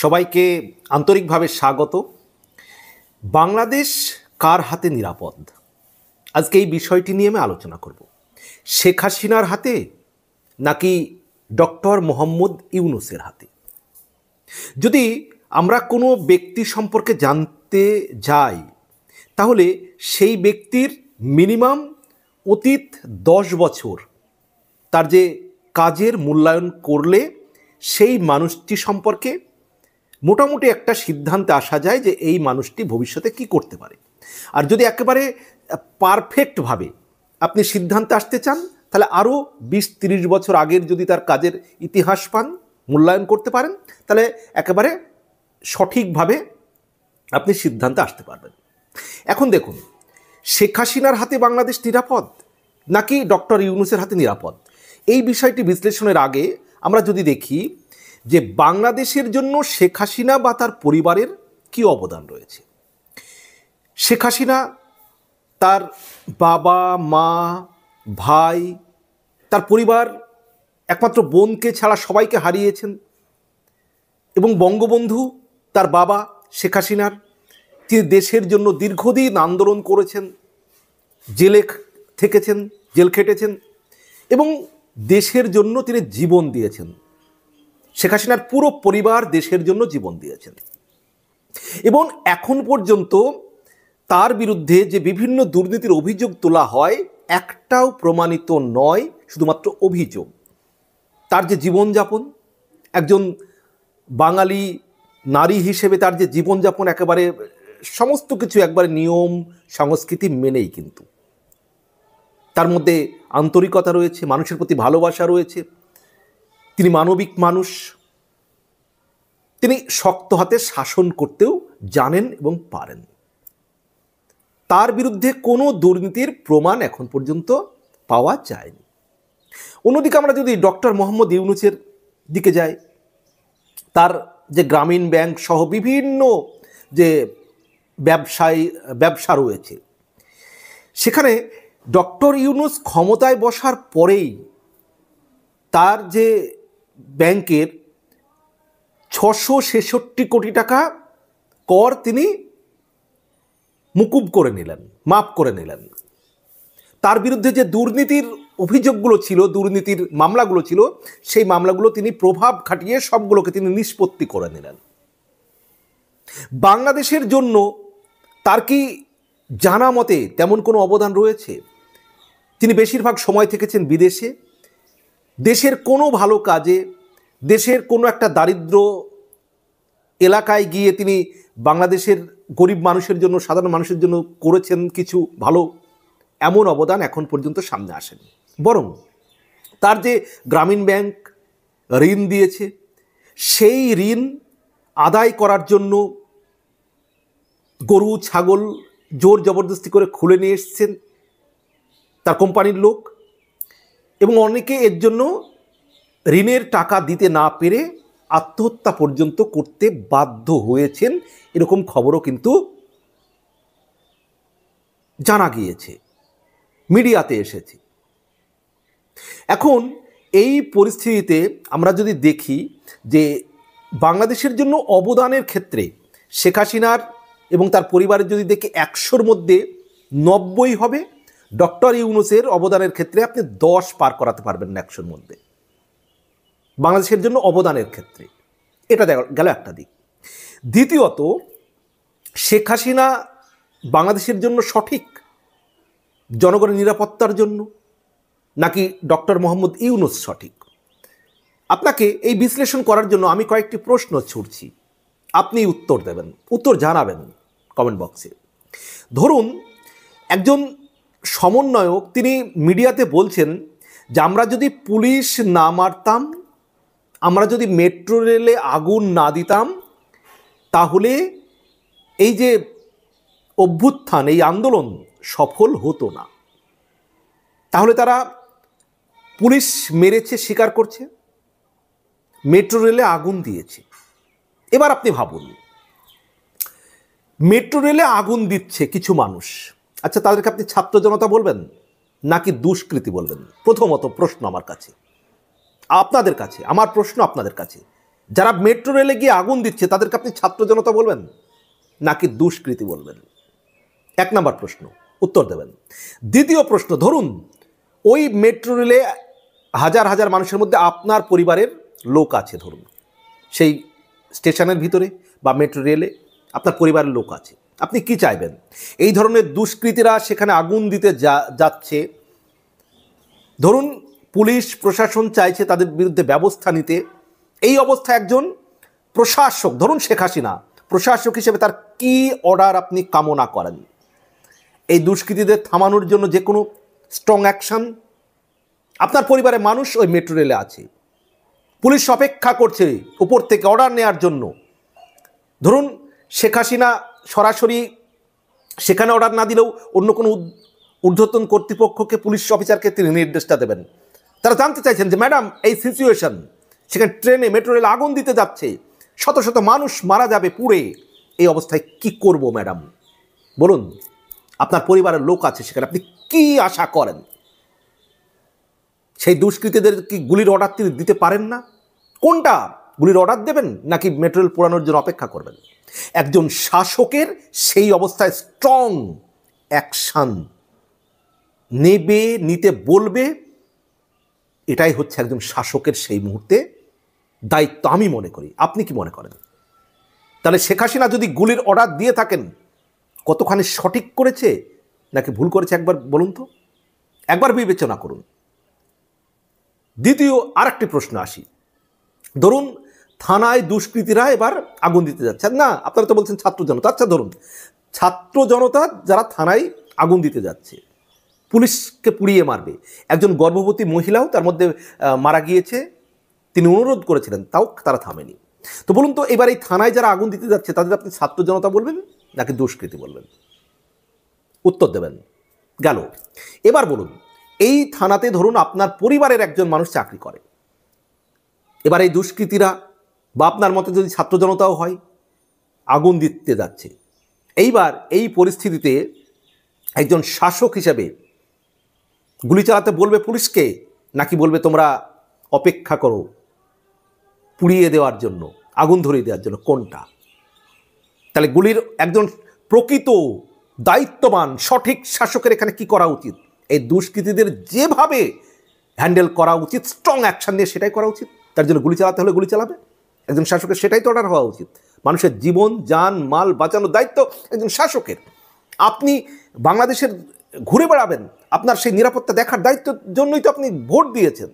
সবাইকে আন্তরিকভাবে স্বাগত। বাংলাদেশ কার হাতে নিরাপদ, আজকে এই বিষয়টি নিয়ে আমি আলোচনা করব। শেখ হাসিনার হাতে নাকি ডক্টর মোহাম্মদ ইউনূসের হাতে? যদি আমরা কোনো ব্যক্তি সম্পর্কে জানতে যাই তাহলে সেই ব্যক্তির মিনিমাম অতীত 10 বছর তার যে কাজের মূল্যায়ন করলে সেই মানুষটি সম্পর্কে মোটামুটি একটা সিদ্ধান্তে আসা যায় যে এই মানুষটি ভবিষ্যতে কি করতে পারে। আর যদি একেবারে পারফেক্টভাবে আপনি সিদ্ধান্তে আসতে চান তাহলে আরও 20-30 বছর আগের যদি তার কাজের ইতিহাস পান, মূল্যায়ন করতে পারেন, তাহলে একেবারে সঠিকভাবে আপনি সিদ্ধান্তে আসতে পারবেন। এখন দেখুন, শেখ হাসিনার হাতে বাংলাদেশ নিরাপদ নাকি ডক্টর ইউনূসের হাতে নিরাপদ, এই বিষয়টি বিশ্লেষণের আগে আমরা যদি দেখি যে বাংলাদেশের জন্য শেখ হাসিনা বা তার পরিবারের কি অবদান রয়েছে। শেখ হাসিনা তার বাবা, মা, ভাই, তার পরিবার, একমাত্র বোনকে ছাড়া সবাইকে হারিয়েছেন এবং বঙ্গবন্ধু তার বাবা শেখ হাসিনার, তিনি দেশের জন্য দীর্ঘদিন আন্দোলন করেছেন, জেলে থেকেছেন, জেল খেটেছেন এবং দেশের জন্য তিনি জীবন দিয়েছেন। শেখ হাসিনার পুরো পরিবার দেশের জন্য জীবন দিয়েছেন এবং এখন পর্যন্ত তার বিরুদ্ধে যে বিভিন্ন দুর্নীতির অভিযোগ তোলা হয় একটাও প্রমাণিত নয়, শুধুমাত্র অভিযোগ। তার যে জীবনযাপন, একজন বাঙালি নারী হিসেবে তার যে জীবনযাপন একেবারে সমস্ত কিছু একবারে নিয়ম সংস্কৃতি মেনেই, কিন্তু তার মধ্যে আন্তরিকতা রয়েছে, মানুষের প্রতি ভালোবাসা রয়েছে, তিনি মানবিক মানুষ, তিনি শক্ত হাতে শাসন করতেও জানেন এবং পারেন। তার বিরুদ্ধে কোনো দুর্নীতির প্রমাণ এখন পর্যন্ত পাওয়া যায়নি। অন্যদিকে আমরা যদি ডক্টর মোহাম্মদ ইউনূসের দিকে যাই, তার যে গ্রামীণ ব্যাংক সহ বিভিন্ন যে ব্যবসা রয়েছে, সেখানে ডক্টর ইউনূস ক্ষমতায় বসার পরেই তার যে ব্যাংকের 666 কোটি টাকা কর তিনি মুকুব করে নিলেন, মাফ করে নিলেন। তার বিরুদ্ধে যে দুর্নীতির অভিযোগগুলো ছিল, দুর্নীতির মামলাগুলো ছিল, সেই মামলাগুলো তিনি প্রভাব খাটিয়ে সবগুলোকে তিনি নিষ্পত্তি করে নিলেন। বাংলাদেশের জন্য তার কি জানা মতে তেমন কোনো অবদান রয়েছে? তিনি বেশিরভাগ সময় থেকেছেন বিদেশে। দেশের কোনো ভালো কাজে, দেশের কোনো একটা দারিদ্র এলাকায় গিয়ে তিনি বাংলাদেশের গরিব মানুষের জন্য, সাধারণ মানুষের জন্য করেছেন কিছু ভালো, এমন অবদান এখন পর্যন্ত সামনে আসেনি। বরং তার যে গ্রামীণ ব্যাংক ঋণ দিয়েছে, সেই ঋণ আদায় করার জন্য গরু ছাগল জোর জবরদস্তি করে খুলে নিয়ে এসছেন তার কোম্পানির লোক, এবং অনেকে এর জন্য ঋণের টাকা দিতে না পেরে আত্মহত্যা পর্যন্ত করতে বাধ্য হয়েছেন, এরকম খবরও কিন্তু জানা গিয়েছে, মিডিয়াতে এসেছে। এখন এই পরিস্থিতিতে আমরা যদি দেখি যে বাংলাদেশের জন্য অবদানের ক্ষেত্রে শেখ হাসিনার এবং তার পরিবারের যদি দেখি 100-র মধ্যে 90 হবে, ডক্টর ইউনূসের অবদানের ক্ষেত্রে আপনি 10 পার করাতে পারবেন না 100-র মধ্যে, বাংলাদেশের জন্য অবদানের ক্ষেত্রে। এটা গেল একটা দিক। দ্বিতীয়ত, শেখ হাসিনা বাংলাদেশের জন্য সঠিক জনগণের নিরাপত্তার জন্য নাকি ডক্টর মোহাম্মদ ইউনূস সঠিক? আপনাকে এই বিশ্লেষণ করার জন্য আমি কয়েকটি প্রশ্ন ছুড়ছি, আপনি উত্তর দেবেন, উত্তর জানাবেন কমেন্ট বক্সে। ধরুন একজন সমন্বয়ক তিনি মিডিয়াতে বলছেন যে আমরা যদি পুলিশ না মারতাম, আমরা যদি মেট্রো রেলে আগুন না দিতাম, তাহলে এই যে অভ্যুত্থান, এই আন্দোলন সফল হতো না। তাহলে তারা পুলিশ মেরেছে স্বীকার করছে, মেট্রো রেলে আগুন দিয়েছে। এবার আপনি ভাবুন, মেট্রো রেলে আগুন দিচ্ছে কিছু মানুষ, আচ্ছা তাদেরকে আপনি ছাত্র জনতা বলবেন নাকি দুষ্কৃতী বলবেন? প্রথমত প্রশ্ন আমার কাছে, আপনাদের কাছে, আমার প্রশ্ন আপনাদের কাছে, যারা মেট্রো রেলে গিয়ে আগুন দিচ্ছে তাদেরকে আপনি ছাত্র জনতা বলবেন নাকি দুষ্কৃতী বলবেন? 1 নম্বর প্রশ্ন, উত্তর দেবেন। দ্বিতীয় প্রশ্ন, ধরুন ওই মেট্রো রেলে হাজার হাজার মানুষের মধ্যে আপনার পরিবারের লোক আছে, ধরুন সেই স্টেশনের ভিতরে বা মেট্রো রেলে আপনার পরিবারের লোক আছে, আপনি কি চাইবেন? এই ধরনের দুষ্কৃতীরা সেখানে আগুন দিতে যাচ্ছে, ধরুন পুলিশ প্রশাসন চাইছে তাদের বিরুদ্ধে ব্যবস্থা নিতে, এই অবস্থায় একজন প্রশাসক, ধরুন শেখ হাসিনা প্রশাসক হিসেবে তার কি অর্ডার আপনি কামনা করেন? এই দুষ্কৃতীদের থামানোর জন্য যে কোনো স্ট্রং অ্যাকশন? আপনার পরিবারের মানুষ ওই মেট্রো রেলে আছে, পুলিশ অপেক্ষা করছে উপর থেকে অর্ডার নেওয়ার জন্য। ধরুন শেখ হাসিনা সরাসরি সেখানে অর্ডার না দিলেও অন্য কোনো ঊর্ধ্বতন কর্তৃপক্ষকে, পুলিশ অফিসারকে তিনি নির্দেশটা দেবেন। তারা জানতে চাইছেন যে ম্যাডাম এই সিচুয়েশন, সেখানে ট্রেনে মেট্রো রেল আগুন দিতে যাচ্ছে, শত শত মানুষ মারা যাবে পুড়ে, এই অবস্থায় কি করব ম্যাডাম? বলুন, আপনার পরিবারের লোক আছে সেখানে, আপনি কি আশা করেন? সেই দুষ্কৃতীদের কি গুলির অর্ডার তিনি দিতে পারেন না? কোনটা, গুলির অর্ডার দেবেন নাকি মেট্রো রেল পোড়ানোর জন্য অপেক্ষা করবেন? একজন শাসকের সেই অবস্থায় স্ট্রং অ্যাকশন নিতে বলবে, এটাই হচ্ছে একজন শাসকের সেই মুহূর্তে দায়িত্ব আমি মনে করি। আপনি কি মনে করেন? তাহলে শেখ হাসিনা যদি গুলির অর্ডার দিয়ে থাকেন, কতখানি সঠিক করেছে নাকি ভুল করেছে একবার বলুন তো, একবার বিবেচনা করুন। দ্বিতীয় আরেকটি প্রশ্ন আসি, ধরুন থানায় দুষ্কৃতীরা এবার আগুন দিতে যাচ্ছে, না আপনারা তো বলছেন ছাত্র জনতা, আচ্ছা ধরুন ছাত্র জনতা যারা থানায় আগুন দিতে যাচ্ছে, পুলিশকে পুড়িয়ে মারবে, একজন গর্ভবতী মহিলাও তার মধ্যে মারা গিয়েছে, তিনি অনুরোধ করেছিলেন, তাও তারা থামেনি। তো বলুন তো, এবার এই থানায় যারা আগুন দিতে যাচ্ছে তাদের আপনি ছাত্র জনতা বলবেন নাকি দুষ্কৃতী বলবেন? উত্তর দেবেন। গেল। এবার বলুন, এই থানাতে ধরুন আপনার পরিবারের একজন মানুষ চাকরি করে, এবার এই দুষ্কৃতীরা বা আপনার মতে যদি ছাত্র জনতাও হয় আগুন দিতে যাচ্ছে, এইবার এই পরিস্থিতিতে একজন শাসক হিসেবে গুলি চালাতে বলবে পুলিশকে নাকি বলবে তোমরা অপেক্ষা করো পুড়িয়ে দেওয়ার জন্য, আগুন ধরিয়ে দেওয়ার জন্য? কোনটা? তাহলে গুলির একজন প্রকৃত দায়িত্ববান সঠিক শাসকের এখানে কি করা উচিত? এই দুষ্কৃতীদের যেভাবে হ্যান্ডেল করা উচিত, স্ট্রং অ্যাকশন নিয়ে সেটাই করা উচিত। তার জন্য গুলি চালাতে হলে গুলি চালাবে, একজন শাসকের সেটাই তো অর্ডার হওয়া উচিত। মানুষের জীবন জান মাল বাঁচানোর দায়িত্ব একজন শাসকের। আপনি বাংলাদেশের ঘুরে বেড়াবেন, আপনার সেই নিরাপত্তা দেখার দায়িত্বের জন্যই তো আপনি ভোট দিয়েছেন।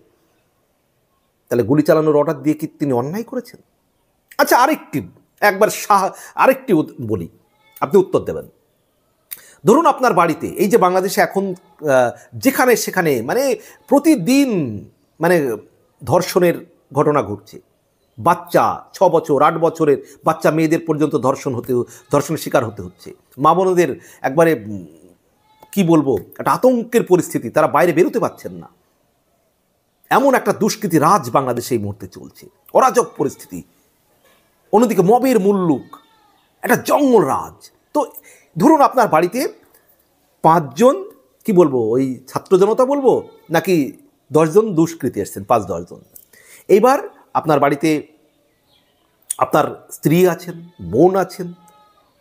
তাহলে গুলি চালানোর অর্ডার দিয়ে কি তিনি অন্যায় করেছেন? আচ্ছা আরেকটি বলি, আপনি উত্তর দেবেন। ধরুন আপনার বাড়িতে, এই যে বাংলাদেশে এখন যেখানে সেখানে মানে প্রতিদিন মানে ধর্ষণের ঘটনা ঘটছে, বাচ্চা 6 বছর 8 বছরের বাচ্চা মেয়েদের পর্যন্ত ধর্ষণের শিকার হতে হচ্ছে, মা বোনদের একবারে কি বলবো, একটা আতঙ্কের পরিস্থিতি, তারা বাইরে বেরোতে পারছেন না। এমন একটা দুষ্কৃতি রাজ বাংলাদেশে এই মুহূর্তে চলছে, অরাজক পরিস্থিতি, অন্যদিকে মবের মুল্লুক, একটা জঙ্গল রাজ। তো ধরুন আপনার বাড়িতে 5 জন কি বলবো, ওই ছাত্র জনতা বলবো নাকি 10 জন দুষ্কৃতী এসছেন, 5-10 জন। এইবার আপনার বাড়িতে আপনার স্ত্রী আছেন, বোন আছেন,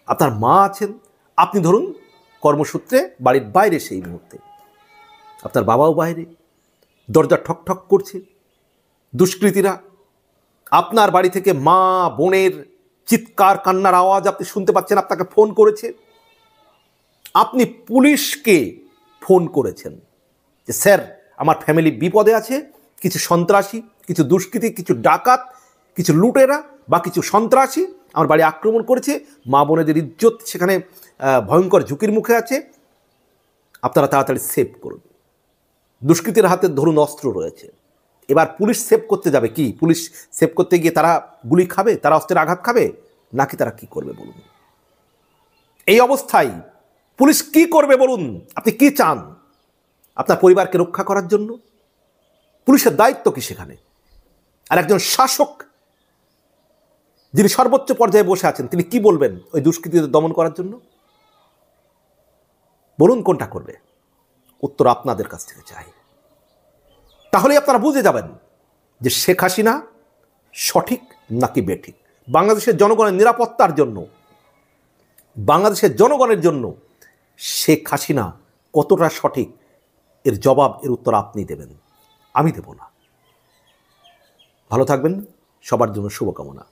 আপনার মা আছেন, আপনি ধরুন কর্মসূত্রে বাড়ির বাইরে, সেই মুহূর্তে আপনার বাবাও বাইরে, দরজা ঠক ঠক করছে, দুষ্কৃতীরা আপনার বাড়ি থেকে মা বোনের চিৎকার কান্নার আওয়াজ আপনি শুনতে পাচ্ছেন, আপনাকে ফোন করেছে, আপনি পুলিশকে ফোন করেছেন যে স্যার আমার ফ্যামিলি বিপদে আছে, কিছু সন্ত্রাসী, কিছু দুষ্কৃতী, কিছু ডাকাত, কিছু লুটেরা বা কিছু সন্ত্রাসী আমার বাড়ি আক্রমণ করেছে, মা বোনেদের ইজ্জত সেখানে ভয়ঙ্কর ঝুঁকির মুখে আছে, আপনারা তাড়াতাড়ি সেভ করুন। দুষ্কৃতীর হাতে ধরুন অস্ত্র রয়েছে, এবার পুলিশ সেভ করতে যাবে, কি পুলিশ সেভ করতে গিয়ে তারা গুলি খাবে, তারা অস্ত্রের আঘাত খাবে, নাকি তারা কি করবে বলুন? এই অবস্থায় পুলিশ কি করবে বলুন? আপনি কি চান আপনার পরিবারকে রক্ষা করার জন্য? পুলিশের দায়িত্ব কি সেখানে? আর একজন শাসক যিনি সর্বোচ্চ পর্যায়ে বসে আছেন, তিনি কি বলবেন ওই দুষ্কৃতীদের দমন করার জন্য? বলুন কোনটা করবে? উত্তর আপনাদের কাছ থেকে চাই। তাহলেই আপনারা বুঝে যাবেন যে শেখ হাসিনা সঠিক নাকি বেঠিক? বাংলাদেশের জনগণের নিরাপত্তার জন্য, বাংলাদেশের জনগণের জন্য শেখ হাসিনা কতটা সঠিক, এর জবাব, এর উত্তর আপনি দেবেন, আমি দেব না। ভালো থাকবেন, সবার জন্য শুভকামনা।